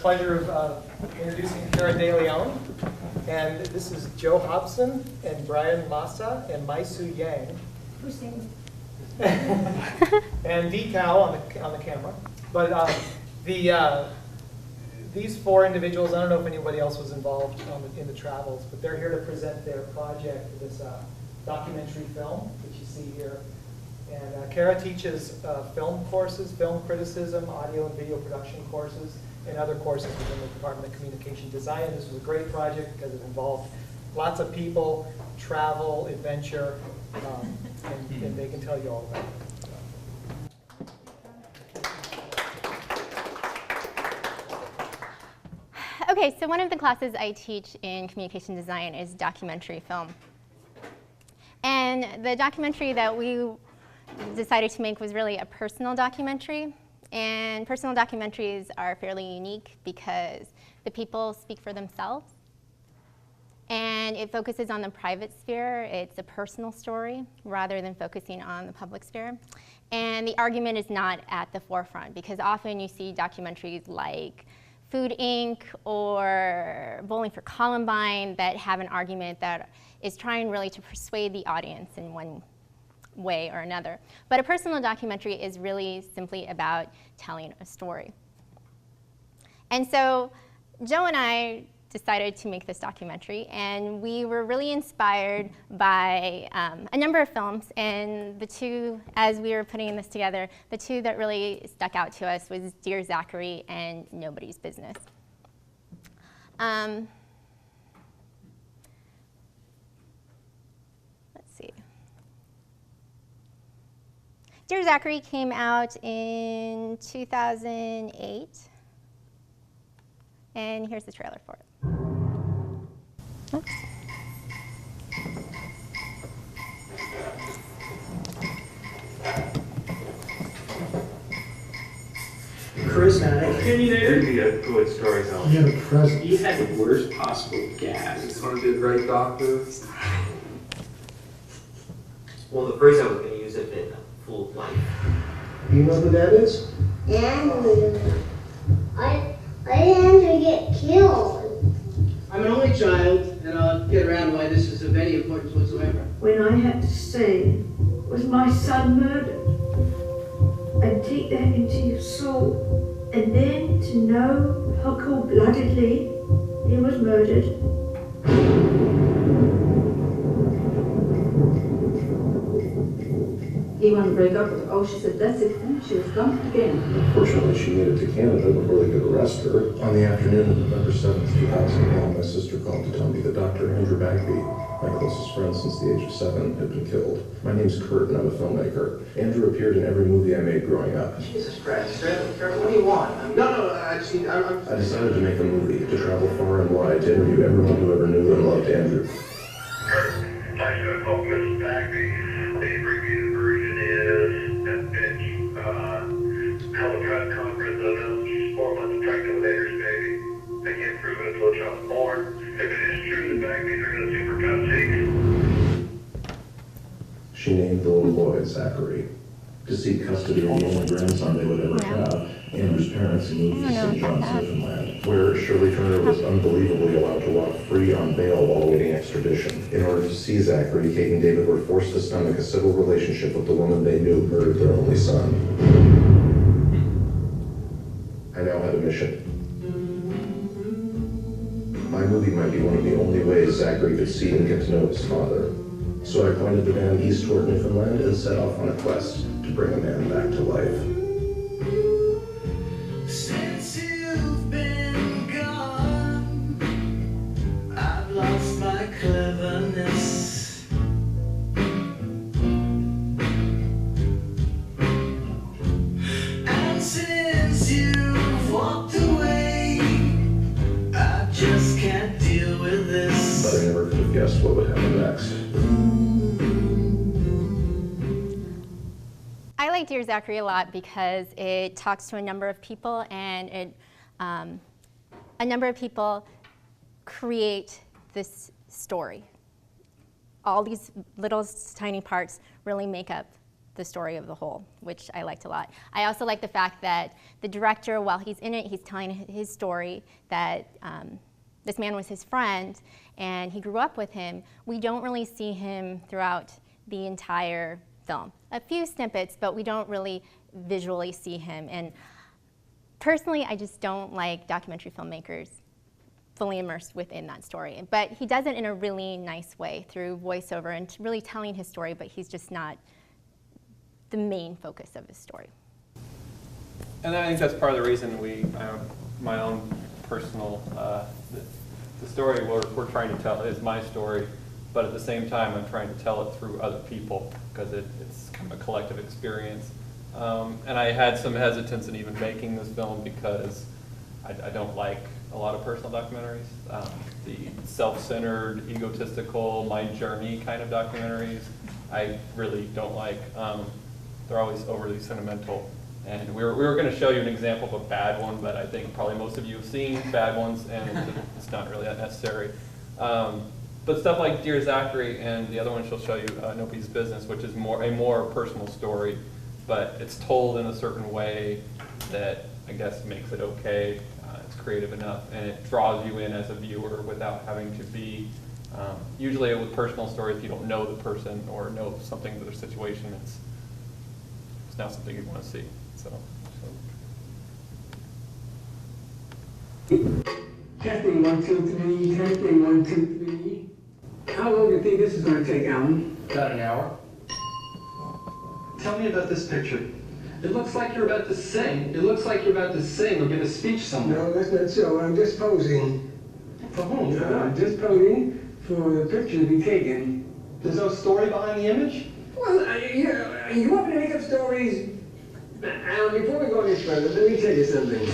pleasure of introducing Cara De Leon. And this is Joe Hobson and Brian Massa and Maisu Yang. Who's singing? And Dee Cao on the camera. But these four individuals, I don't know if anybody else was involved in the travels, but they're here to present their project, this documentary film, which you see here. And Cara teaches film courses, film criticism, audio and video production courses, and other courses within the Department of Communication Design. This was a great project because it involved lots of people, travel, adventure, and they can tell you all about it. Okay, so one of the classes I teach in communication design is documentary film. And the documentary that we decided to make was really a personal documentary. And personal documentaries are fairly unique because the people speak for themselves. And it focuses on the private sphere. It's a personal story rather than focusing on the public sphere. And the argument is not at the forefront because often you see documentaries like Food Inc. or Bowling for Columbine that have an argument that is trying really to persuade the audience in one way or another. But a personal documentary is really simply about telling a story. And so Joe and I decided to make this documentary, and we were really inspired by a number of films, and the two, as we were putting this together, the two that really stuck out to us was Dear Zachary and Nobody's Business. Let's see. Dear Zachary came out in 2008, and here's the trailer for it. Oops. Chris, Can you be a good storyteller? you have a present. You had the worst possible gas. Just want to be a great doctor. Well, the phrase I was going to use it in full of life. You know who that is? Andrew. I Andrew get killed. I'm an only child, and I'll get around why this is of any importance whatsoever. When I had to say, was my son murdered? And take that into your soul. And then to know how cold-bloodedly he was murdered. He wanted to break up with her. Oh, she said, that's it. And she was gone again. Unfortunately, she made it to Canada before they could arrest her. On the afternoon of November 7th, 2001, my sister called to tell me that Dr. Andrew Bagby, my closest friend since the age of 7, had been killed. My name's Kurt, and I'm a filmmaker. Andrew appeared in every movie I made growing up. Jesus Christ, Kurt, what do you want? I decided to make a movie, to travel far and wide, to interview everyone who ever knew and loved Andrew. Kurt, I should have called Mrs. Bagby. The abbreviated version is that bitch, held a press conference of him. She's 4 months pregnant with Andrew's baby. They can't prove it until the child's born. If it is true that Bagby's are going to super cut. She named the little boy Zachary. To seek custody of the only grandson they would ever have, Andrew's parents moved to St. John's, Newfoundland, where Shirley Turner was unbelievably allowed to walk free on bail while awaiting extradition. In order to see Zachary, Kate and David were forced to stomach a civil relationship with the woman they knew murdered their only son. I now had a mission. My movie might be one of the only ways Zachary could see and get to know his father. So I pointed the van east toward Newfoundland and set off on a quest to bring a man back to life. Since you've been gone, I've lost my cleverness. And since you've walked away, I just can't deal with this. But I never could have guessed what would happen next. I like Dear Zachary a lot because it talks to a number of people, and a number of people create this story. All these little tiny parts really make up the story of the whole, which I liked a lot. I also like the fact that the director, while he's in it, he's telling his story that this man was his friend and he grew up with him. We don't really see him throughout the entire film. A few snippets, but we don't really visually see him. And personally, I just don't like documentary filmmakers fully immersed within that story. But he does it in a really nice way through voiceover and really telling his story, but he's just not the main focus of his story. And I think that's part of the reason my own personal, the story we're trying to tell is my story, but at the same time I'm trying to tell it through other people because it's kind of a collective experience. And I had some hesitance in even making this film because I don't like a lot of personal documentaries. The self-centered, egotistical, my journey kind of documentaries, I really don't like. They're always overly sentimental. And we were going to show you an example of a bad one, but I think probably most of you have seen bad ones, and it's not really that necessary. But stuff like Dear Zachary and the other one she'll show you, Nobody's Business, which is a more personal story, but it's told in a certain way that I guess makes it okay. It's creative enough, and it draws you in as a viewer without having to be. Usually with personal stories, if you don't know the person or know something of their situation, it's not something you want to see. Testing 1, 2, 3. Testing 1, 2, 3. How long do you think this is going to take, Alan? About an hour. Tell me about this picture. It looks like you're about to sing. It looks like you're about to sing or give a speech somewhere. No, that's not so. I'm just posing. For whom? I'm just posing for the picture to be taken. There's no story behind the image? Well, you want me to make up stories? Alan, before we go any further, let me tell you something.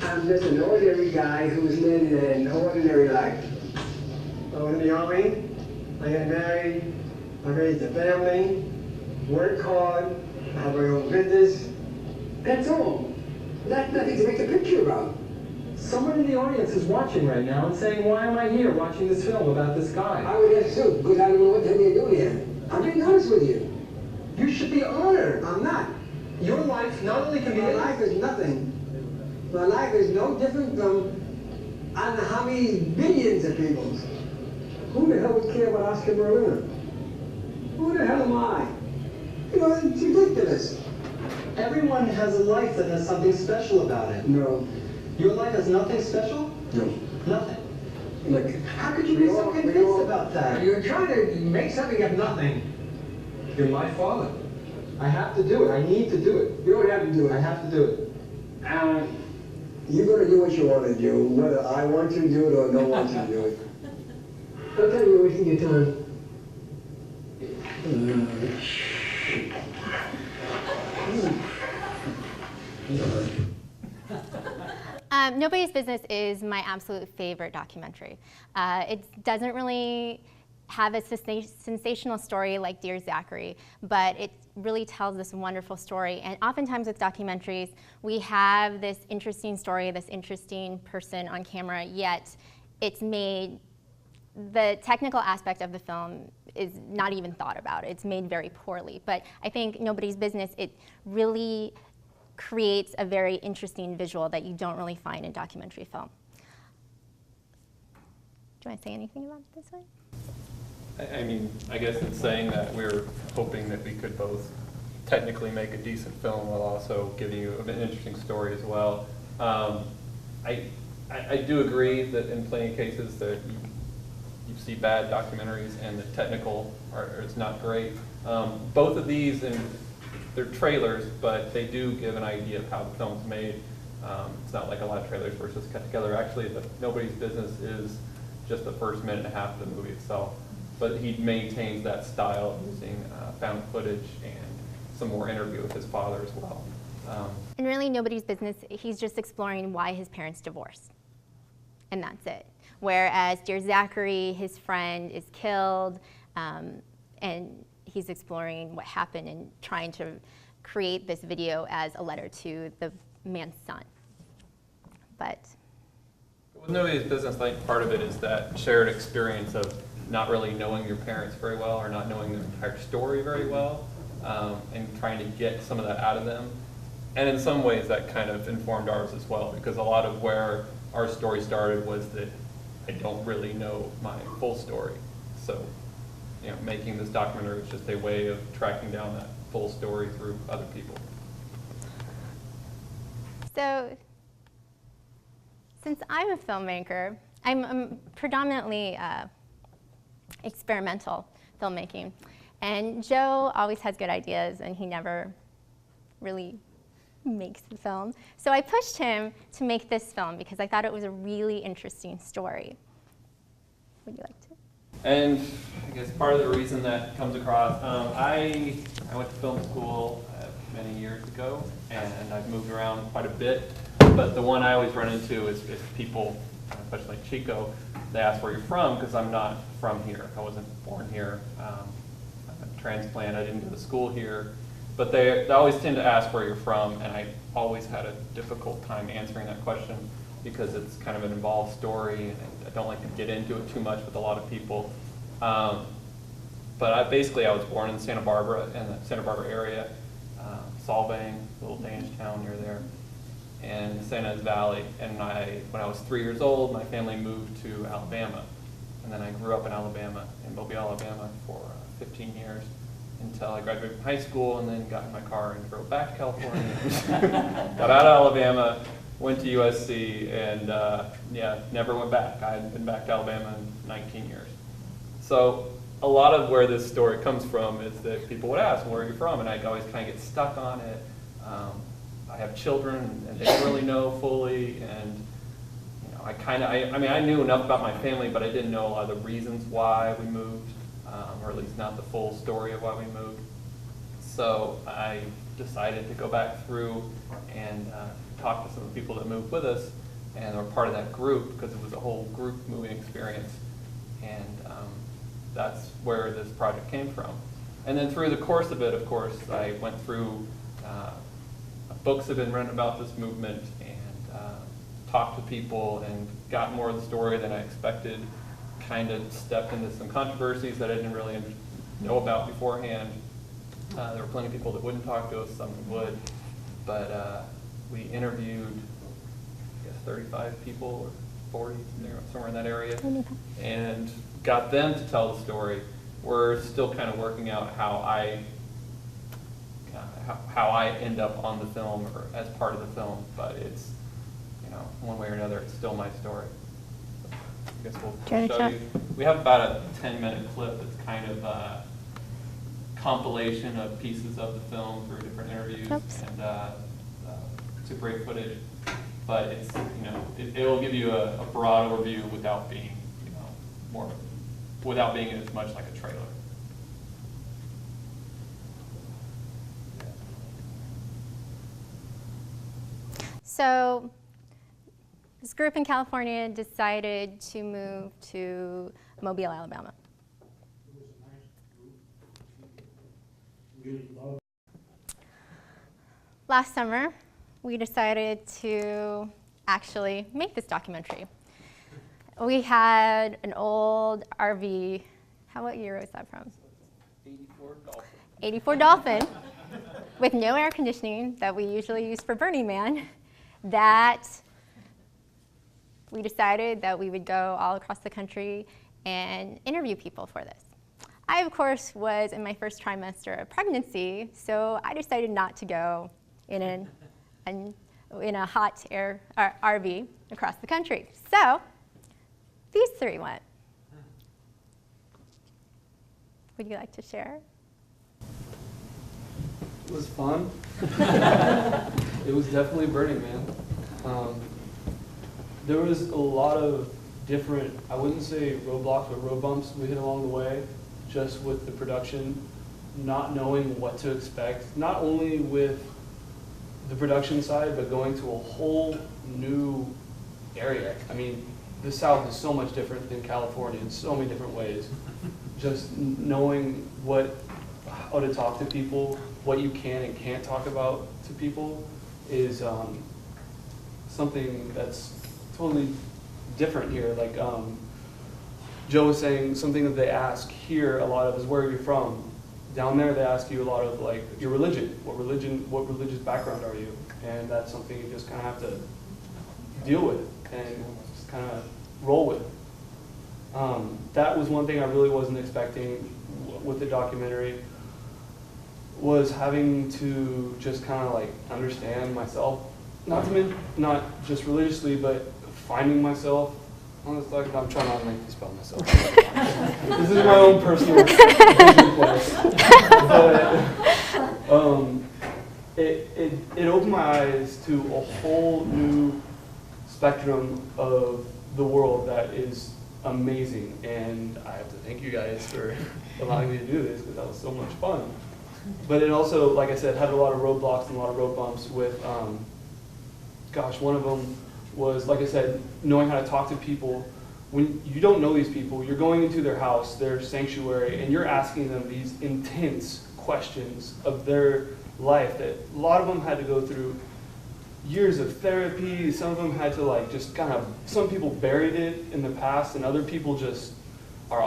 I'm just an ordinary guy who's living an ordinary life. I was in the Army, I got married, I raised a family, worked hard, I have my own business. That's all. That's nothing to make a picture about. Someone in the audience is watching right now and saying, why am I here watching this film about this guy? I would ask too, because I don't know what the hell you're doing here. I'm being honest with you. You should be honored. I'm not. Your life not only can be... My life is nothing. My life is no different from I don't know how many billions of people's. Who the hell would care about Oscar Berliner? Who the hell am I? You know, it's ridiculous. Everyone has a life that has something special about it. No. Your life has nothing special? No. Nothing. Look, how could you be so convinced about that? You're trying to make something of nothing. You're my father. I have to do it. I need to do it. You don't have to do it. I have to do it. Alan, you're going to do what you want to do, whether I want you to do it or don't want you to do it. Don't tell me you're wasting your time. Nobody's Business is my absolute favorite documentary. It doesn't really have a sensational story like Dear Zachary, but it really tells this wonderful story. And oftentimes with documentaries, we have this interesting story, this interesting person on camera, yet it's made, the technical aspect of the film is not even thought about. It's made very poorly. But I think Nobody's Business, it really creates a very interesting visual that you don't really find in documentary film. Do you want to say anything about this one? I mean, I guess in saying that, we're hoping that we could both technically make a decent film while also giving you an interesting story as well. I do agree that in plenty of cases that you see bad documentaries and the technical it's not great. Both of these, and they're trailers, but they do give an idea of how the film's made. It's not like a lot of trailers where it's just cut together. Actually, Nobody's Business is just the first minute and a half of the movie itself. But he maintains that style using found footage and some more interview with his father as well. And really, Nobody's Business, he's just exploring why his parents divorced. And that's it. Whereas Dear Zachary, his friend is killed, and he's exploring what happened and trying to create this video as a letter to the man's son. But with Nobody's Business, I think part of it is that shared experience of not really knowing your parents very well or not knowing their entire story very well, and trying to get some of that out of them. And in some ways that kind of informed ours as well, because a lot of where our story started was that I don't really know my full story. So, you know, making this documentary was just a way of tracking down that full story through other people. So, since I'm a filmmaker, I'm predominantly experimental filmmaking. And Joe always has good ideas, and he never really makes the film. So I pushed him to make this film because I thought it was a really interesting story. Would you like to? And I guess part of the reason that comes across, I went to film school many years ago, and I've moved around quite a bit. But the one I always run into is people, especially like Chico, they ask where you're from, because I'm not from here. I wasn't born here. I'm a transplant. I didn't go to school here. But they always tend to ask where you're from, and I always had a difficult time answering that question because it's kind of an involved story, and I don't like to get into it too much with a lot of people. But I was born in Santa Barbara, in the Santa Barbara area, Solvang, a little Danish town near there, and Santa Ynez Valley. And when I was 3 years old, my family moved to Alabama. And then I grew up in Alabama, in Mobile, Alabama, for 15 years until I graduated from high school, and then got in my car and drove back to California. Got out of Alabama, went to USC, and never went back. I hadn't been back to Alabama in 19 years. So a lot of where this story comes from is that people would ask, where are you from? And I'd always kind of get stuck on it. I have children, and they don't really know fully, and you know, I knew enough about my family, but I didn't know a lot of the reasons why we moved, or at least not the full story of why we moved. So I decided to go back through and talk to some of the people that moved with us, and were part of that group because it was a whole group moving experience, and that's where this project came from. And then through the course of it, of course, I went through books have been written about this movement, and talked to people and got more of the story than I expected, kind of stepped into some controversies that I didn't really know about beforehand. There were plenty of people that wouldn't talk to us, some that would, but we interviewed, I guess, 35 people or 40, somewhere in that area, and got them to tell the story. We're still kind of working out how I end up on the film or as part of the film, but it's, you know, one way or another, it's still my story. So I guess we'll show you. We have about a 10-minute clip that's kind of a compilation of pieces of the film through different interviews. Oops. And Super 8 footage, but it's, you know, it will give you a broad overview without being, you know, without being as much like a trailer. So this group in California decided to move to Mobile, Alabama. Last summer, we decided to actually make this documentary. We had an old RV. What year was that from? 84 Dolphin. 84 Dolphin with no air conditioning that we usually use for Burning Man, that we decided that we would go all across the country and interview people for this. I, of course, was in my first trimester of pregnancy, so I decided not to go in a hot air RV across the country. So these three went. Would you like to share? It was fun. It was definitely Burning Man. There was a lot of different, I wouldn't say roadblocks, but road bumps we hit along the way, just with the production, not knowing what to expect, not only with the production side, but going to a whole new area. I mean, the South is so much different than California in so many different ways. Just knowing how to talk to people, what you can and can't talk about to people is something that's totally different here. Like Joe was saying, something that they ask here a lot of is, where are you from? Down there, they ask you a lot of like your religion. What religious background are you? And that's something you just kind of have to deal with and just kind of roll with. That was one thing I really wasn't expecting with the documentary, was having to just kind of like understand myself, not just religiously, but finding myself on this documentary. I'm trying not to make you spell myself. This is my own personal place. But it opened my eyes to a whole new spectrum of the world that is amazing, and I have to thank you guys for allowing me to do this, because that was so much fun. But it also, like I said, had a lot of roadblocks and a lot of road bumps with, one of them was, like I said, knowing how to talk to people. When you don't know these people, you're going into their house, their sanctuary, and you're asking them these intense questions of their life that a lot of them had to go through years of therapy. Some of them had to like just kind of, some people buried it in the past, and other people just are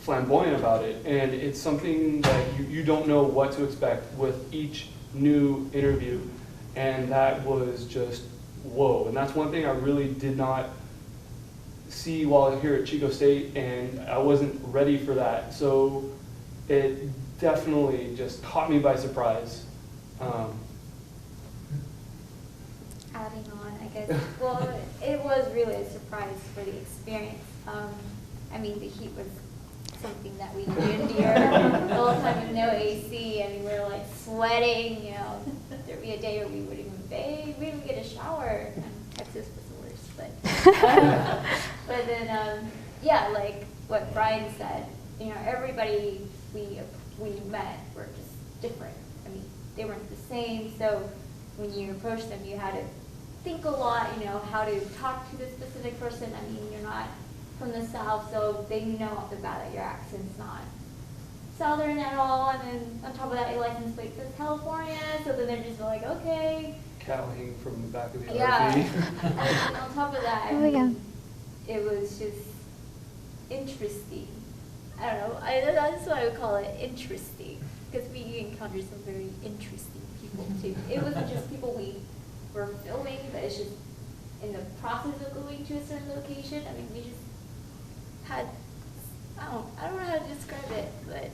flamboyant about it. And it's something that you don't know what to expect with each new interview. And that was just, whoa. And that's one thing I really did not see while here at Chico State, and I wasn't ready for that. So it definitely just caught me by surprise. Adding on, I guess, well, it was really a surprise for the experience. I mean, the heat was something that we endured the whole time with no AC. I mean, we were like sweating, you know. There'd be a day where we wouldn't even bathe, we didn't even get a shower. Texas was the worst, but then, yeah, like what Brian said, you know, everybody we met were just different. I mean, they weren't the same, so when you approach them, you had to think a lot, you know, how to talk to this specific person. I mean, you're not from the South, so they know off the bat that your accent's not Southern at all, and then on top of that, your license plate says California, so then they're just like, okay. Cow hanging from the back of the RV. Yeah, and on top of that, I mean, it was just interesting. I don't know, that's what I would call it, interesting, because we encountered some very interesting people too. It wasn't just people we were filming, but it's just in the process of going to a certain location. I mean, we just had, I don't know how to describe it, but.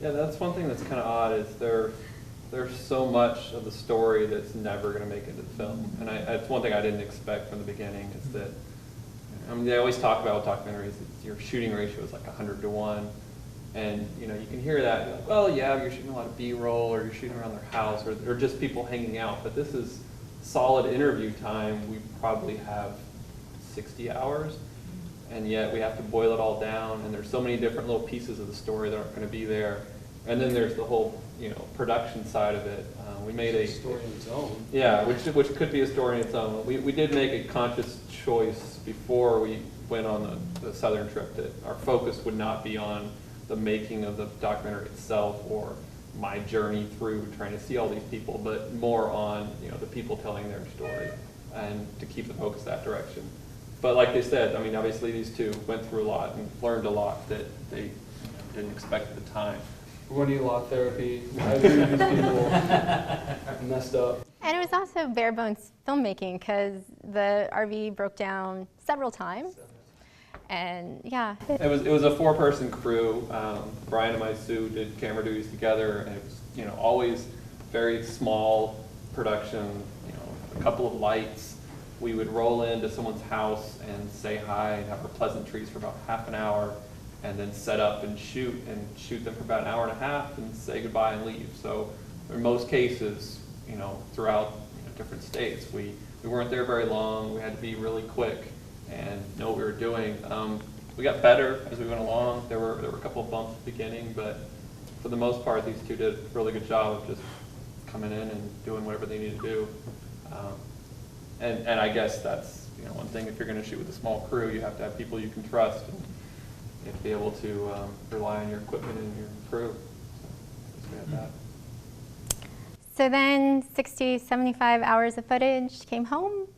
Yeah, that's one thing that's kind of odd, is there's so much of the story that's never going to make it into the film. And that's one thing I didn't expect from the beginning, is that, I mean, they always talk about with documentaries, your shooting ratio is like 100 to 1. And, you know, you can hear that, you're like, well, yeah, you're shooting a lot of B-roll, or you're shooting around their house, or just people hanging out. But this is solid interview time. We probably have 60 hours, and yet we have to boil it all down. And there's so many different little pieces of the story that aren't going to be there. And then there's the whole, you know, production side of it. We made a story in its own. Yeah, which could be a story in its own. We did make a conscious choice before we went on the southern trip that our focus would not be on the making of the documentary itself or my journey through trying to see all these people, but more on, you know, the people telling their story, and to keep the focus that direction. But like they said, I mean, obviously these two went through a lot and learned a lot that they didn't expect at the time. We're going to need a lot of therapy. I agree with these people. Messed up. And it was also bare bones filmmaking, because the RV broke down several times. And yeah. It was a 4-person crew. Brian and my Sue did camera duties together, and it was, you know, always very small production, you know, a couple of lights. We would roll into someone's house and say hi and have our pleasantries for about half an hour, and then set up and shoot them for about an hour and a half and say goodbye and leave. So in most cases, you know, throughout, you know, different states, we weren't there very long. We had to be really quick and know what we were doing. We got better as we went along. There were a couple of bumps at the beginning, but for the most part, these two did a really good job of just coming in and doing whatever they needed to do. And I guess that's, you know, one thing. If you're going to shoot with a small crew, you have to have people you can trust. And you have to be able to rely on your equipment and your crew. So we had that. So then 60, 75 hours of footage came home,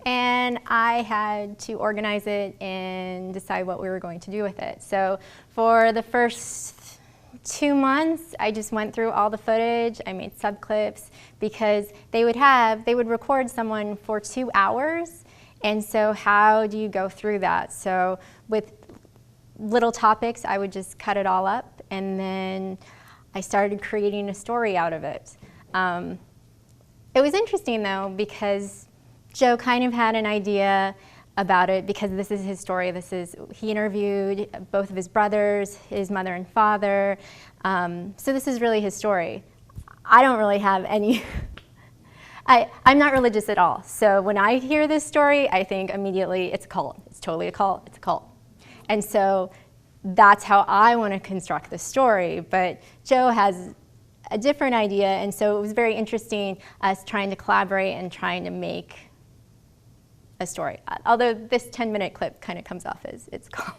and I had to organize it and decide what we were going to do with it. So for the first 2 months, I just went through all the footage. I made subclips because they would record someone for 2 hours, and so how do you go through that? So with little topics, I would just cut it all up, and then I started creating a story out of it. It was interesting though, because Joe kind of had an idea about it because this is his story. He interviewed both of his brothers, his mother and father. So this is really his story. I don't really have any, I'm not religious at all. So when I hear this story, I think immediately it's a cult. It's totally a cult, it's a cult. And so that's how I want to construct the story. But Joe has a different idea, and so it was very interesting us trying to collaborate and trying to make a story. Although this 10-minute clip kind of comes off as it's called.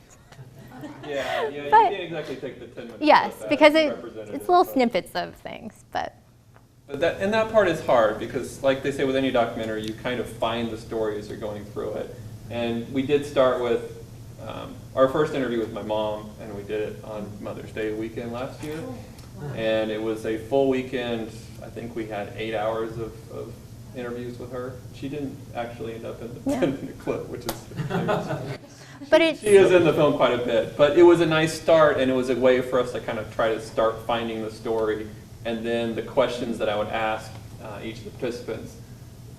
Yeah, you But- can't exactly take the 10 minutes. Yes, because it's little snippets of things, but. But that part is hard because, like they say with any documentary, you kind of find the story as you're going through it. And we did start with our first interview with my mom, and we did it on Mother's Day weekend last year. And it was a full weekend. I think we had 8 hours of interviews with her. She didn't actually end up in the 10-minute clip, which is But she is in the film quite a bit. But it was a nice start, and it was a way for us to kind of try to start finding the story. And then the questions that I would ask each of the participants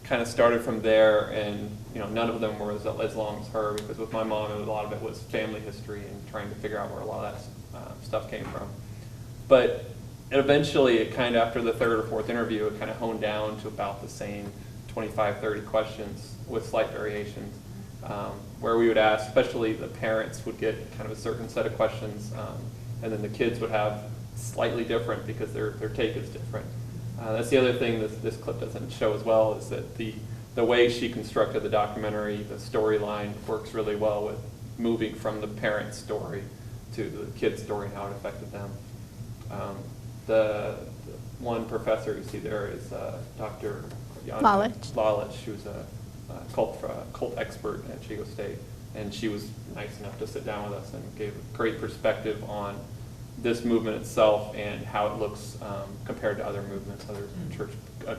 kind of started from there, and none of them were as long as her, because with my mom, a lot of it was family history and trying to figure out where a lot of that stuff came from. But eventually, it kind of, after the third or fourth interview, it kind of honed down to about the same 25, 30 questions with slight variations, where we would ask, especially the parents would get kind of a certain set of questions, and then the kids would have slightly different because their take is different. That's the other thing this clip doesn't show as well, is that the way she constructed the documentary, the storyline, works really well with moving from the parent's story to the kid's story and how it affected them. The one professor you see there is Dr. Lalich, who's a cult expert at Chico State, and she was nice enough to sit down with us and gave a great perspective on this movement itself and how it looks compared to other movements, other church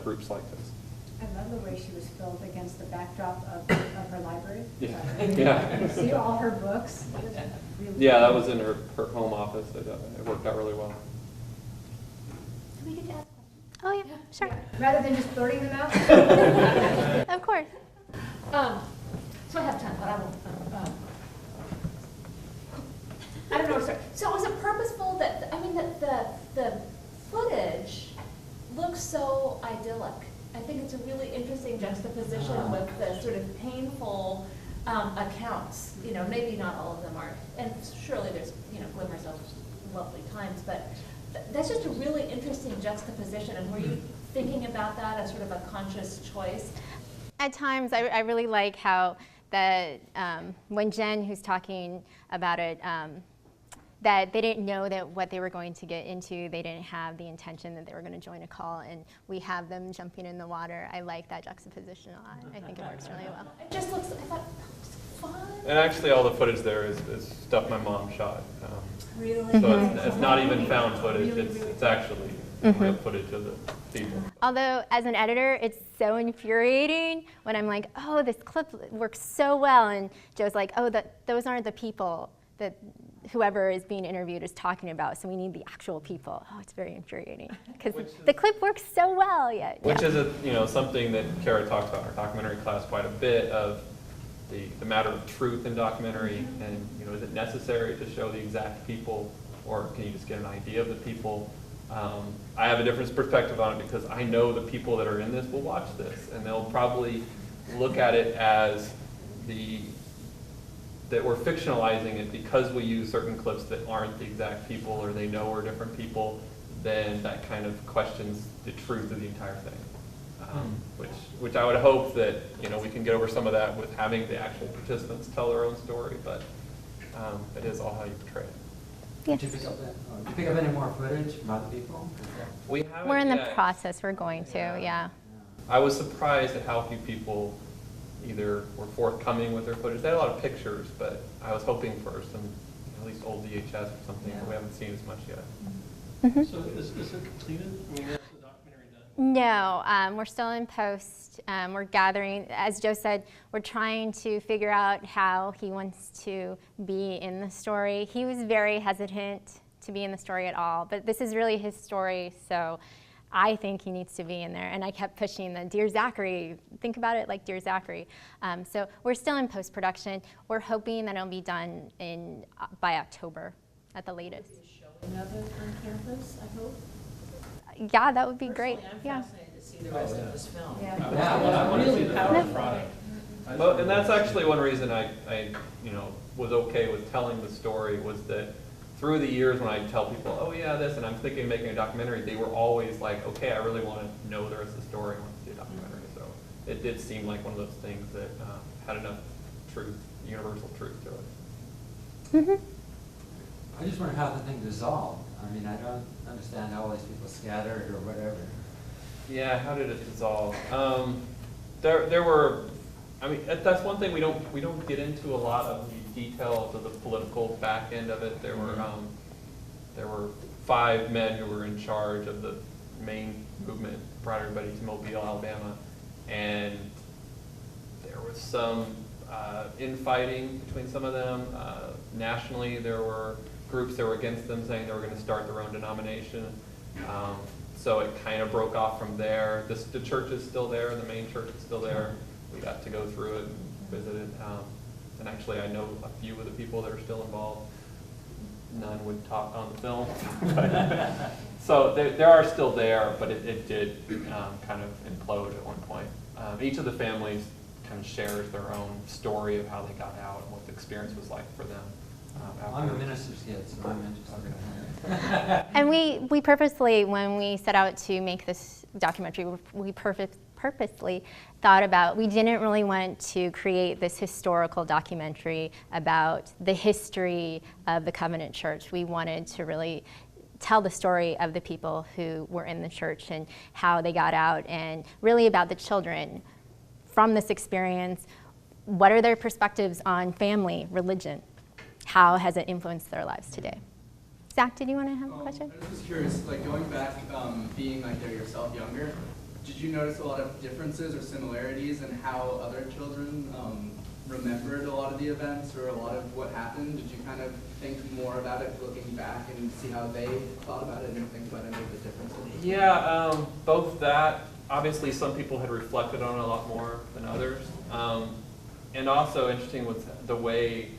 groups like this. I love the way she was filmed against the backdrop of her library. Yeah. Yeah. You see all her books. Yeah, that was in her home office. It worked out really well. Do we get to ask questions? Oh yeah, sure. Rather than just blurting them out? Of course. So I have time, but I won't. I don't know where to start. So was it purposeful that, the footage looks so idyllic. I think it's a really interesting juxtaposition with the sort of painful accounts. Maybe not all of them are, and surely there's, glimmers of lovely times, but that's just a really interesting juxtaposition. And were you thinking about that as sort of a conscious choice? At times, I really like how that when Jen, who's talking about it, that they didn't know that what they were going to get into, they didn't have the intention that they were going to join a call, and we have them jumping in the water. I like that juxtaposition a lot. I think it works really well. It just looks, I thought, that was fun. And actually, all the footage there is stuff my mom shot. Really? So it's not even found footage. It's actually real footage of the people. Although, as an editor, it's so infuriating when I'm like, oh, this clip works so well, and Joe's like, oh, those aren't the people that whoever is being interviewed is talking about, so we need the actual people. Oh, it's very infuriating, because the clip works so well yet. Which is something that Kara talks about in our documentary class quite a bit, of the matter of truth in documentary, and is it necessary to show the exact people, or can you just get an idea of the people? I have a different perspective on it because I know the people that are in this will watch this, and they'll probably look at it as that we're fictionalizing it because we use certain clips that aren't the exact people, or they know we're different people. Then that kind of questions the truth of the entire thing. Which I would hope that we can get over some of that with having the actual participants tell their own story, but it is all how you portray it. Yes. Did you pick up any more footage from other people? We're in the process. We're going to, yeah. I was surprised at how few people, either were forthcoming with their footage. They had a lot of pictures, but I was hoping for some, at least old VHS or something, but we haven't seen as much yet. So is it completed? I mean, that's the documentary done? No, we're still in post. We're gathering, as Joe said, we're trying to figure out how he wants to be in the story. He was very hesitant to be in the story at all, but this is really his story, so I think he needs to be in there. And I kept pushing the Dear Zachary, think about it like Dear Zachary. So we're still in post-production. We're hoping that it'll be done by October at the latest. Showing of it on campus, I hope. Yeah, that would be great. Personally, I'm Yeah. fascinated to see the rest of this film. I want to see the powerful product. Well, and that's actually one reason I was okay with telling the story, was that through the years when I tell people, oh yeah, this, and I'm thinking of making a documentary, they were always like, okay, I really want to know the rest of the story, I want to see a documentary. So it did seem like one of those things that had enough truth, universal truth to it. I just wonder how the thing dissolved. I mean, I don't understand how all these people scattered or whatever. Yeah, how did it dissolve? There were, I mean, that's one thing we don't get into a lot of the details of the political back end of it. There were 5 men who were in charge of the main movement, brought everybody to Mobile, Alabama, and there was some infighting between some of them. Nationally, there were groups that were against them, saying they were going to start their own denomination. So it kind of broke off from there. The church is still there, the main church is still there. We got to go through it and visit it. And actually, I know a few of the people that are still involved. None would talk on the film. So they are still there, but it did kind of implode at one point. Each of the families kind of shares their own story of how they got out and what the experience was like for them. I'm a minister's kid, so I'm interested. And we purposely, when we set out to make this documentary, we purposely thought about, we didn't really want to create this historical documentary about the history of the Covenant Church. We wanted to really tell the story of the people who were in the church and how they got out, and really about the children from this experience. What are their perspectives on family, religion? How has it influenced their lives today? Zach, did you want to have a question? I was just curious, like going back, being like there yourself younger, did you notice a lot of differences or similarities in how other children remembered a lot of the events or a lot of what happened? Did you kind of think more about it looking back and see how they thought about it and think about any of the differences? Yeah, both that. Obviously, some people had reflected on it a lot more than others. And also interesting was the way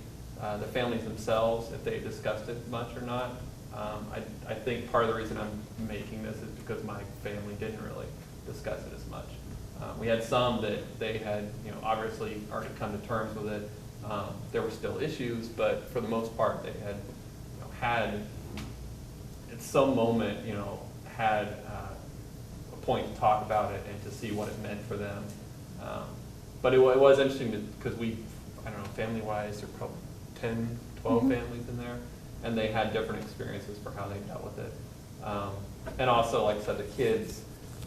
the families themselves, if they discussed it much or not. I think part of the reason I'm making this is because my family didn't really discuss it as much. We had some that they had, obviously already come to terms with it. There were still issues, but for the most part, they had, had at some moment, had a point to talk about it and to see what it meant for them. But it was interesting because I don't know, family-wise, there were probably 10, 12 families in there, and they had different experiences for how they dealt with it. And also, like I said, the kids,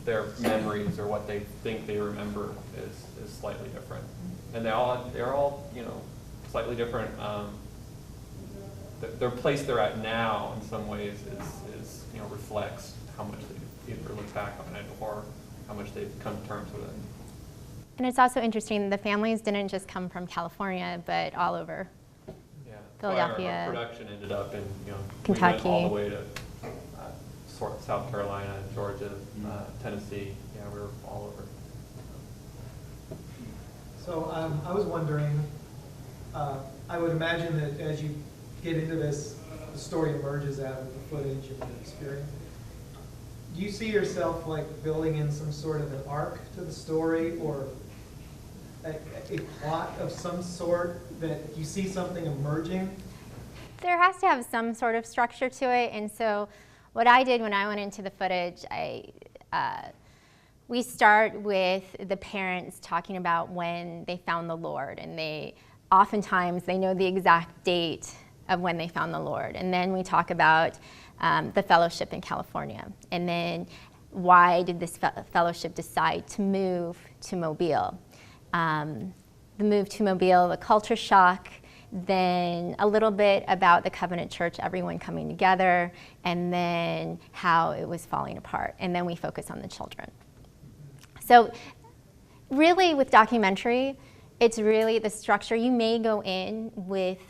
their memories or what they think they remember is slightly different. And they're all slightly different. Their place they're at now in some ways is reflects how much they either look back on it or how much they've come to terms with it. And it's also interesting, the families didn't just come from California, but all over. Yeah, Philadelphia. Our production ended up in Kentucky. We went all the way to South Carolina, Georgia, Tennessee. Yeah, we were all over. So I was wondering, I would imagine that as you get into this, the story emerges out of the footage and the experience. Do you see yourself like building in some sort of an arc to the story, or a plot of some sort, that you see something emerging? There has to have some sort of structure to it, and so what I did when I went into the footage, we start with the parents talking about when they found the Lord, and oftentimes they know the exact date of when they found the Lord. And then we talk about the fellowship in California, and then why did this fellowship decide to move to Mobile? the move to Mobile, the culture shock, then a little bit about the Covenant Church, everyone coming together, and then how it was falling apart. And then we focus on the children. So really with documentary, it's really the structure. You may go in with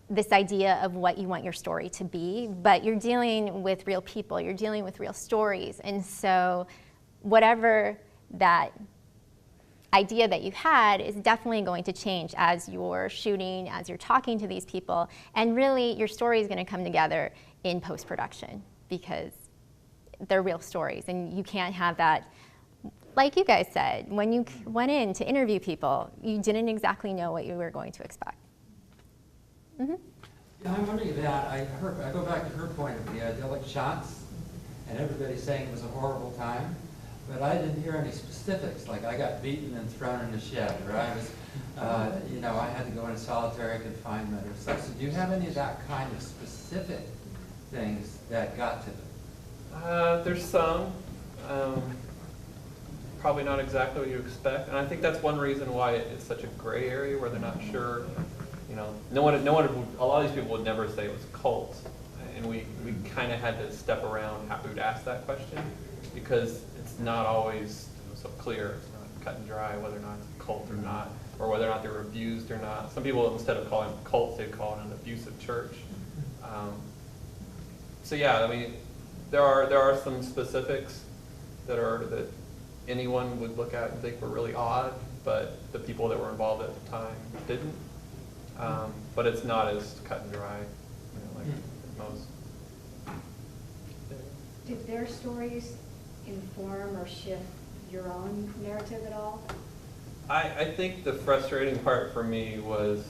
this idea of what you want your story to be, but you're dealing with real people, you're dealing with real stories. And so whatever that idea that you had is definitely going to change as you're shooting, as you're talking to these people, and really your story is going to come together in post-production because they're real stories, and you can't have that, like you guys said, when you went in to interview people, you didn't exactly know what you were going to expect. Mm-hmm. Yeah, I'm wondering about, I go back to her point of the idyllic shots, and everybody's saying it was a horrible time. But I didn't hear any specifics, like I got beaten and thrown in a shed, or I was, you know, I had to go into solitary confinement or such. So do you have any of that kind of specific things that got to them? There's some. Probably not exactly what you expect. And I think that's one reason why it's such a gray area where they're not sure. You know, a lot of these people would never say it was cults. And we kind of had to step around how we would ask that question because it's not always so clear. It's not cut and dry whether or not it's a cult or not, or whether or not they were abused or not. Some people, instead of calling it cults, they'd call it an abusive church. So yeah, I mean, there are some specifics that anyone would look at and think were really odd, but the people that were involved at the time didn't. But it's not as cut and dry, you know, like most. Did their stories inform or shift your own narrative at all? I think the frustrating part for me was,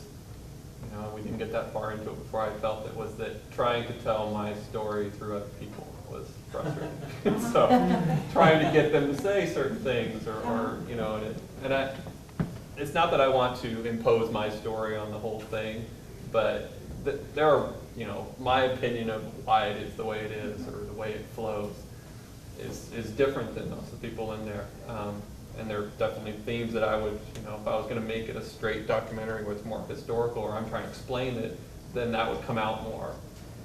you know, we didn't get that far into it before I felt it, was that trying to tell my story through other people was frustrating. So trying to get them to say certain things or you know, it's not that I want to impose my story on the whole thing, but there are, you know, my opinion of why it is the way it is or the way it flows is different than most of the people in there. And there are definitely themes that I would, you know, if I was going to make it a straight documentary where it's more historical or I'm trying to explain it, then that would come out more.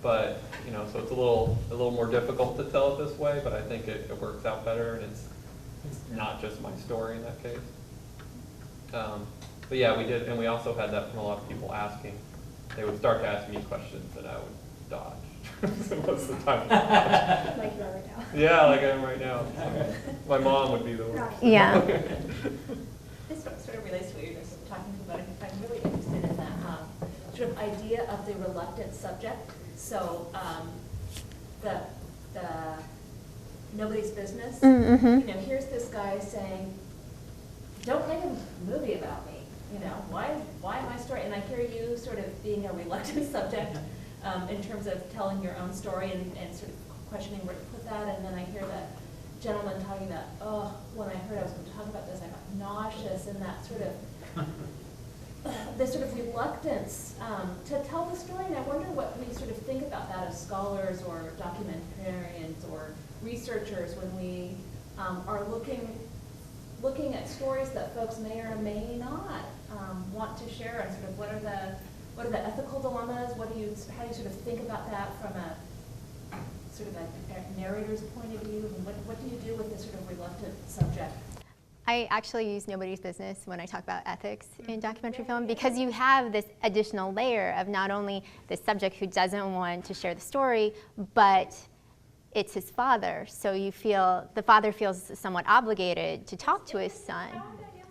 But, you know, so it's a little more difficult to tell it this way, but I think it works out better, and it's not just my story in that case. But yeah, we did, and we also had that from a lot of people asking. They would start to ask me questions that I would dodge. So most of the time. Like you are right now. Yeah, like I am right now. My mom would be the worst. Yeah. This sort of relates to what you're just talking about. I'm really interested in that sort of idea of the reluctant subject. So the nobody's business. Mm-hmm. You know, here's this guy saying, "Don't make a movie about me." You know, why my story? And I hear you sort of being a reluctant subject in terms of telling your own story and sort of questioning where to put that. And then I hear that gentleman talking about, oh, when I heard I was going to talk about this, I got nauseous, and that sort of this sort of reluctance to tell the story. And I wonder what we sort of think about that as scholars or documentarians or researchers when we are looking at stories that folks may or may not want to share, and sort of what are the ethical dilemmas? How do you sort of think about that from a sort of a narrator's point of view? And what do you do with this sort of reluctant subject? I actually use nobody's business when I talk about ethics in documentary film, because you have this additional layer of not only the subject who doesn't want to share the story, but it's his father. So the father feels somewhat obligated to talk to his son.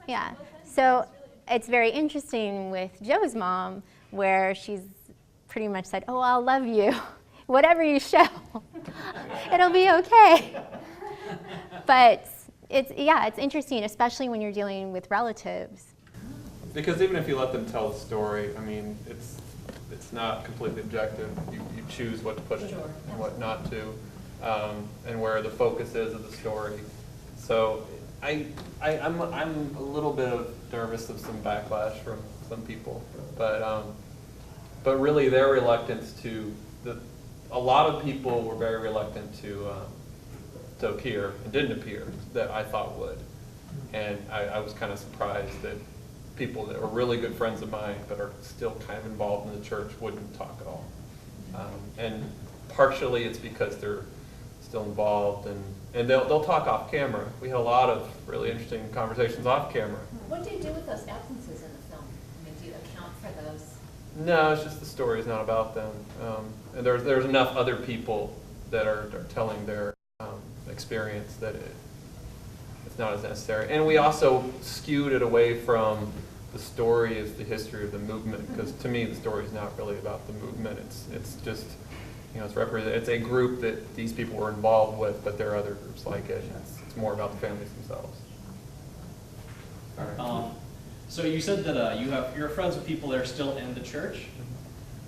Yeah. So it's very interesting with Joe's mom, where she's pretty much said, "Oh, I'll love you. Whatever you show, it'll be okay." But it's interesting, especially when you're dealing with relatives. Because even if you let them tell the story, I mean, it's not completely objective. You choose what to put in and what not to, and where the focus is of the story. So I'm a little bit nervous of some backlash from some people, but really their reluctance a lot of people were very reluctant to appear and didn't appear that I thought would, and I was kind of surprised that people that were really good friends of mine but are still kind of involved in the church wouldn't talk at all. And partially it's because they're still involved, and they'll talk off camera. We had a lot of really interesting conversations off camera. What do you do with those absences in the film? I mean, do you account for those? No, it's just the story is not about them. And there's enough other people that are telling their experience that it's not as necessary. And we also skewed it away from the story is the history of the movement, because to me the story is not really about the movement. It's just, it's a group that these people were involved with, but there are other groups like it. It's more about the families themselves. So you said that you're friends with people that are still in the church.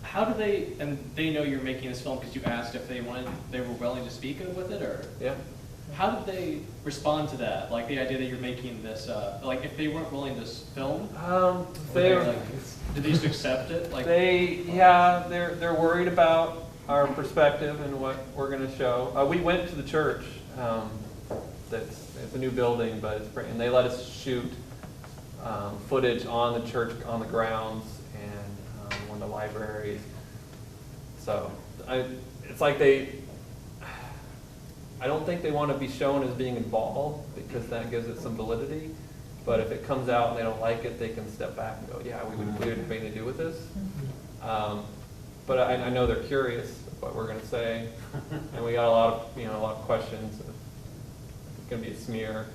How do they, and they know you're making this film because you asked if they were willing to speak with it, or? Yeah. How did they respond to that? Like the idea that you're making this, like if they weren't willing to film, did they just accept it? Like they're worried about our perspective and what we're going to show. We went to the church. It's a new building, but and they let us shoot footage on the church, on the grounds, and one of the libraries. So it's like I don't think they want to be shown as being involved, because that gives it some validity. But if it comes out and they don't like it, they can step back and go, yeah, we wouldn't have anything to do with this. But I know they're curious what we're going to say, and we got a lot of questions. It's going to be a smear.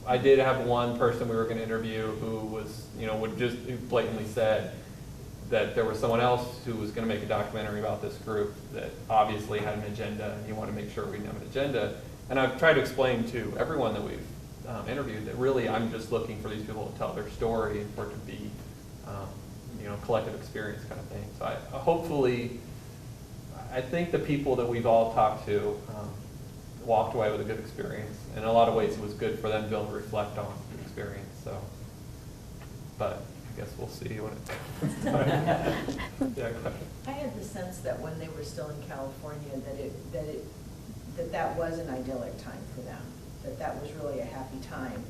I did have one person we were going to interview who was, who blatantly said that there was someone else who was going to make a documentary about this group that obviously had an agenda, and he wanted to make sure we didn't have an agenda. And I've tried to explain to everyone that we've interviewed that really I'm just looking for these people to tell their story and for it to be, collective experience kind of thing. So I think the people that we've all talked to walked away with a good experience. In a lot of ways, it was good for them to be able to reflect on the experience. So, but I guess we'll see when it's time. Yeah, I had the sense that when they were still in California, that was an idyllic time for them. That was really a happy time.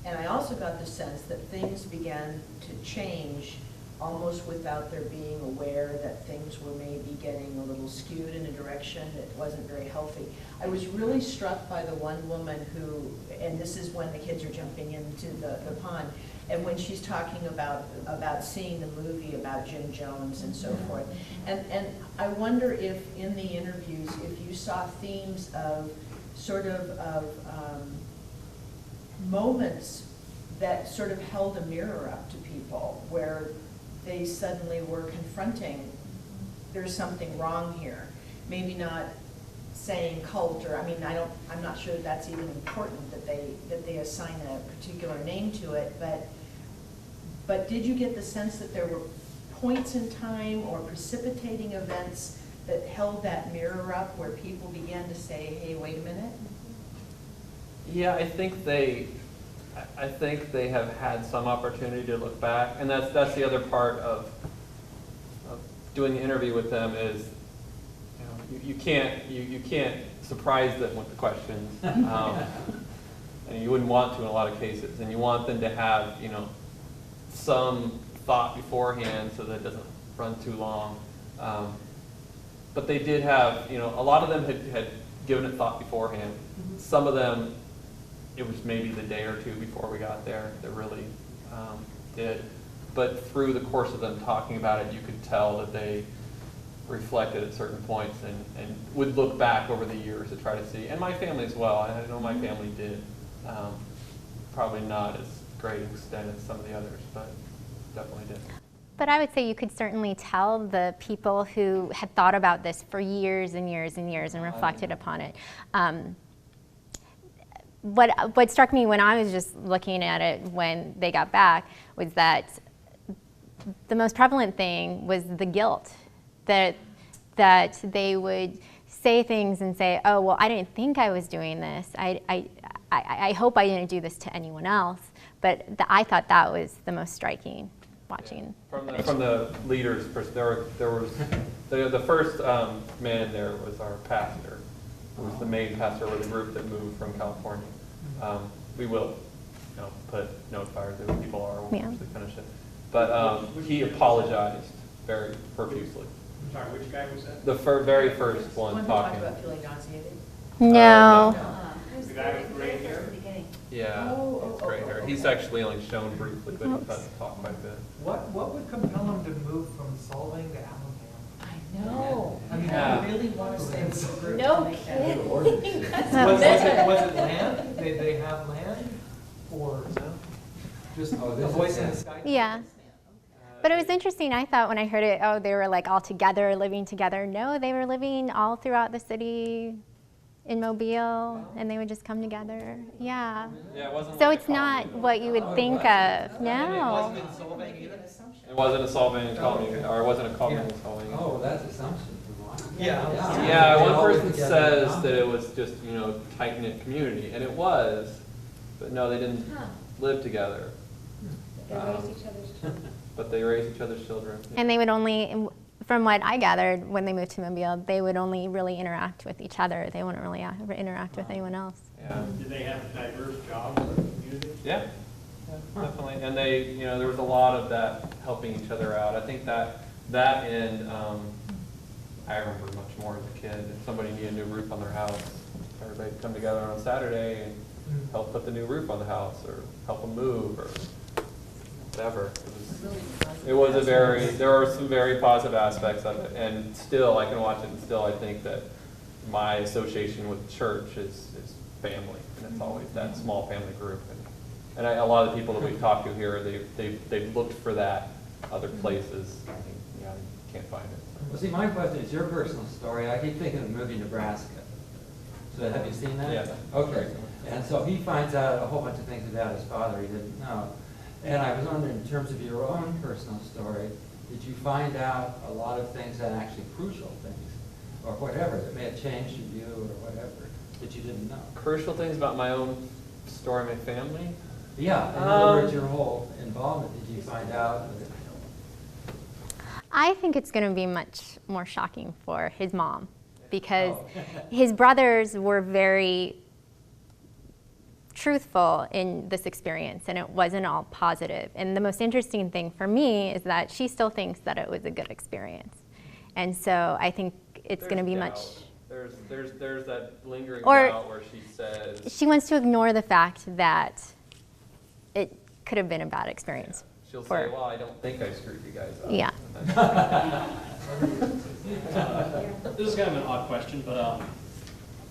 And I also got the sense that things began to change almost without their being aware that things were maybe getting a little skewed in a direction that wasn't very healthy. I was really struck by the one woman who, and this is when the kids are jumping into the pond, and when she's talking about seeing the movie about Jim Jones and so forth. And I wonder if in the interviews, if you saw themes of moments that sort of held a mirror up to people, where they suddenly were confronting, there's something wrong here. Maybe not saying cult, or I'm not sure that that's even important that they assign a particular name to it, but did you get the sense that there were points in time or precipitating events that held that mirror up where people began to say, hey, wait a minute? Yeah, I think they have had some opportunity to look back, and that's the other part of doing the interview with them is, you can't surprise them with the questions, and you wouldn't want to in a lot of cases, and you want them to have some thought beforehand so that it doesn't run too long. But they did have, a lot of them had given it thought beforehand. Some of them, it was maybe the day or two before we got there that really did. But through the course of them talking about it, you could tell that they reflected at certain points and would look back over the years to try to see. And my family as well. I know my family did. Probably not as great extent as some of the others, but definitely did. But I would say you could certainly tell the people who had thought about this for years and years and years and reflected upon it. What struck me when I was just looking at it when they got back was that the most prevalent thing was the guilt, that they would say things and say, oh, well, I didn't think I was doing this. I hope I didn't do this to anyone else. But I thought that was the most striking watching. Yeah. From the leaders, there was the first man there was our pastor, who was the main pastor of the group that moved from California. We will put notifiers that people are, Yeah. which kind of shit. But he apologized very profusely. I'm sorry, which guy was that? The very first one One who talking. talked about feeling nauseated? No. The guy with gray hair? Yeah, it's great hair. He's actually only shown briefly, but he does talk quite a bit. What would compel him to move from Solvang to Allentown? I know. I mean, Yeah. I really want to stay in this group. No to make that kidding. work. Was it land? Did they have land? Or just a voice in the sky? Yeah. But it was interesting, I thought when I heard it, oh, they were like all together, living together. No, they were living all throughout the city in Mobile, and they would just come together. Yeah. Yeah, it wasn't So like it's a not colony. what you would think of. And it No. wasn't in Solvang either? It wasn't a Solvang colony, or it wasn't a colony in Solvang. Oh, that's assumption from one. Yeah. Yeah, They one all live person together says now. that it was just, tight-knit community, and it was, but no, they didn't live together. They raised each other's children. But they raised each other's children. And they would only, from what I gathered, when they moved to Mobile, they would only really interact with each other. They wouldn't really interact with anyone else. Yeah. Did they have diverse jobs in the community? Yeah, definitely. And they, there was a lot of that helping each other out. I think that and I remember much more as a kid. If somebody needed a new roof on their house, everybody'd come together on Saturday and help put the new roof on the house, or help them move, or whatever. There were some very positive aspects of it, and still, I can watch it, and still I think that my association with church is family, and it's always that small family group. And a lot of the people that we've talked to here, they've looked for that other places, and you can't find it. Well, see, my question is your personal story. I keep thinking of moving Nebraska. So have you seen that? Yeah. Okay. And so he finds out a whole bunch of things about his father he didn't know. And I was wondering, in terms of your own personal story, did you find out a lot of things that actually crucial things, or whatever, that may have changed your view or whatever, that you didn't know? Crucial things about my own story, my family? Yeah, in other words, your whole involvement, did you find out? I think it's going to be much more shocking for his mom, because his brothers were very truthful in this experience, and it wasn't all positive. And the most interesting thing for me is that she still thinks that it was a good experience. And so I think it's going to be much... There's that lingering Or- doubt where she says... She wants to ignore the fact that it could have been a bad experience. She'll for- say, well, I don't think I screwed you guys up. Yeah. This is kind of an odd question, but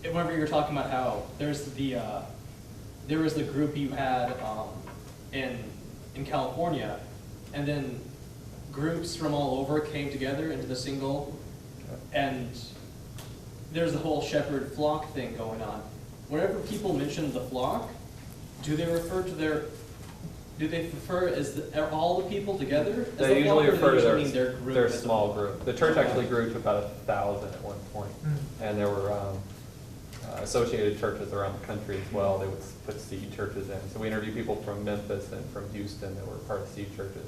whenever you were talking about how there was the group you had in California, and then groups from all over came together into the single, and there's the whole shepherd flock thing going on. Whenever people mention the flock, do they refer as all the people together? As They the usually flock, or refer do to they usually mean their group as a- small group. The church actually grew to about 1,000 at one point, and there were associated churches around the country as well. They would put seed churches in. So we interviewed people from Memphis and from Houston that were part of seed churches.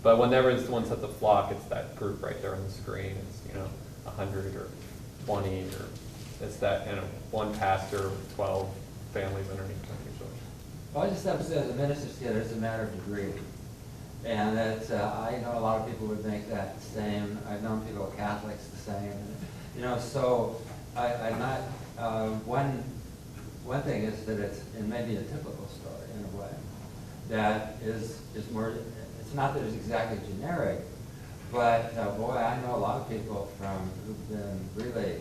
But whenever someone says the flock, it's that group right there on the screen. It's 100 or 20, or it's that one pastor with 12 families underneath them usually. Well, I just have to say, as a minister's kid, it's a matter of degree. And that I know a lot of people would make that the same. I've known people, Catholics, the same. So I'm not, one thing is that it's, and maybe a typical story in a way, that is more, it's not that it's exactly generic, but boy, I know a lot of people who've been really,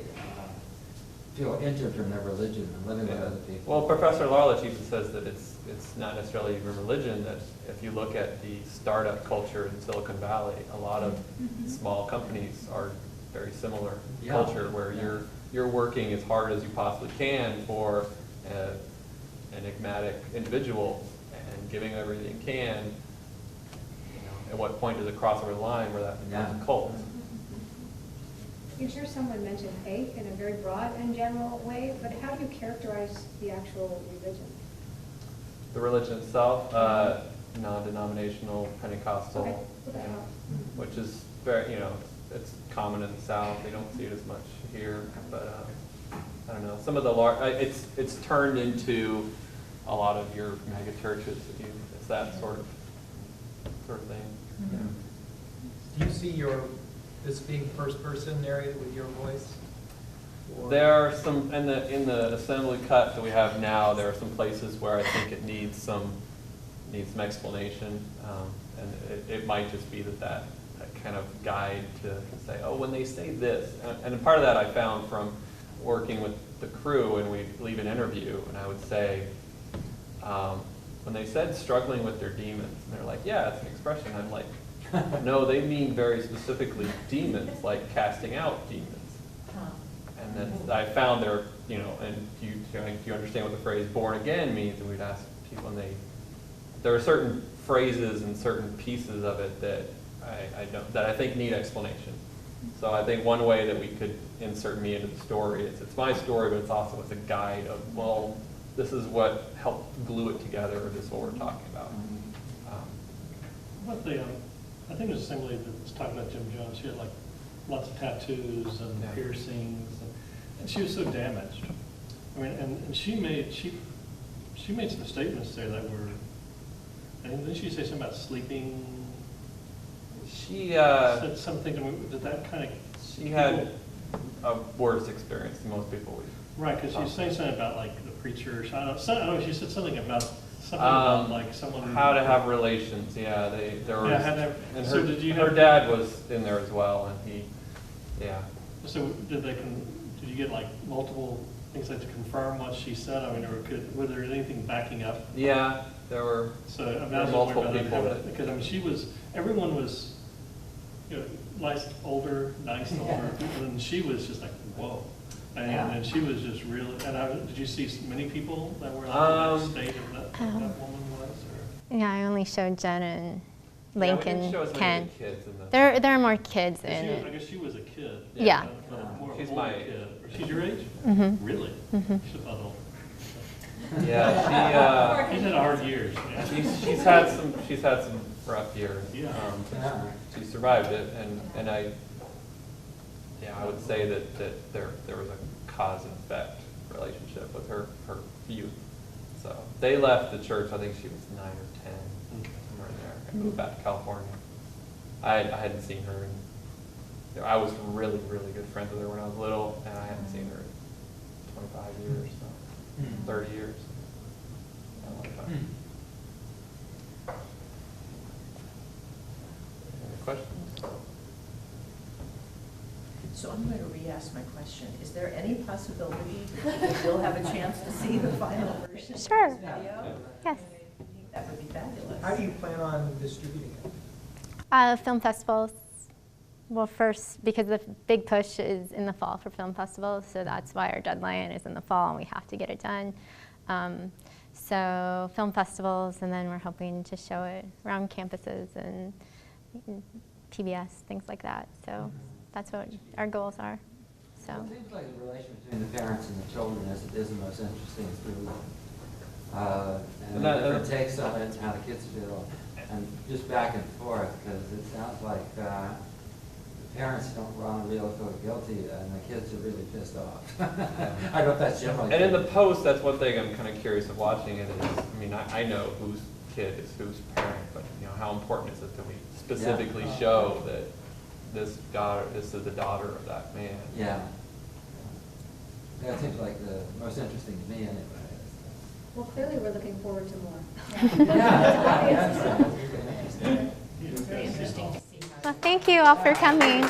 feel injured from their religion and living with other people. Well, Professor Larlich even says that it's not necessarily even religion, that if you look at the startup culture in Silicon Valley, a lot of small companies are very similar culture, where you're working as hard as you possibly can for an enigmatic individual and giving everything you can. At what point does it cross over the line where that becomes a cult? You hear someone mention faith in a very broad and general way, but how do you characterize the actual religion? The religion itself, non-denominational, Pentecostal, Okay. which is very, it's common in the South. They don't see it as much here, but I don't know. Some of the it's turned into a lot of your mega churches. It's that sort of thing. Yeah. Do you see this being first person narrated with your voice? Or- There are some, in the assembly cut that we have now, there are some places where I think it needs some explanation. And it might just be that kind of guide to say, oh, when they say this. And part of that I found from working with the crew, and we'd leave an interview, and I would say, when they said struggling with their demons, and they're like, yeah, it's an expression. I'm like, no, they mean very specifically demons, like casting out demons. And then I found there, and do you understand what the phrase born again means? And we'd ask people, and there are certain phrases and certain pieces of it that I think need explanation. So I think one way that we could insert me into the story is it's my story, but it's also a guide of, well, this is what helped glue it together, or this is what we're talking about. What I think it was Assembly that was talking about Jim Jones. She had like lots of tattoos and piercings, and she was so damaged. I mean, and she made some statements there that were. And didn't she say something about sleeping? She said something. Did that kind of? She had a worse experience than most people would. Right, because she was saying something about like the preacher. I don't know. She said something about like someone. How to have relations? Yeah, there was. Yeah, and so did you her dad was in there as well, and he, yeah. So did you get like multiple things like to confirm what she said? I mean, were there anything backing up? Yeah, there were. So imagine multiple people because I mean, everyone was, nice, older, and she was just like, whoa. And she was just really, did you see many people that were like in that state of that woman was? Or? Yeah, I only showed Jen and Lincoln, Ken. Kids in the There are more kids in I guess she was a kid. Yeah. She's my kid. She's your age? Mm-hmm. Really? Mm-hmm. She's about old. Yeah, she's had hard years. She's had some rough years. Yeah. She survived it, and I would say that there was a cause and effect relationship with her youth. So they left the church. I think she was 9 or 10, somewhere in there, and moved back to California. I hadn't seen her, and I was really, really good friends with her when I was little, and I hadn't seen her in 25 years, so 30 years. A long time. Any questions? So I'm going to re-ask my question. Is there any possibility that you'll have a chance to see the final version Sure. of this video? Yes. That would be fabulous. How do you plan on distributing it? Film festivals. Well, first, because the big push is in the fall for film festivals, so that's why our deadline is in the fall, and we have to get it done. So film festivals, and then we're hoping to show it around campuses and PBS, things like that. So that's what our goals are. So. It seems like the relation between the parents and the children is the most interesting through and the different takes on it and how the kids feel, and just back and forth, because it sounds like the parents don't want to really feel guilty, and the kids are really pissed off. I don't know if that's generally. And in the post, that's one thing I'm kind of curious of watching it is, I mean, I know whose kid is whose parent, but how important is it that we specifically show that this is the daughter of that man? Yeah. That seems like the most interesting to me anyway. Well, clearly we're looking forward to more. Yeah. Very interesting to see. Well, thank you all for coming.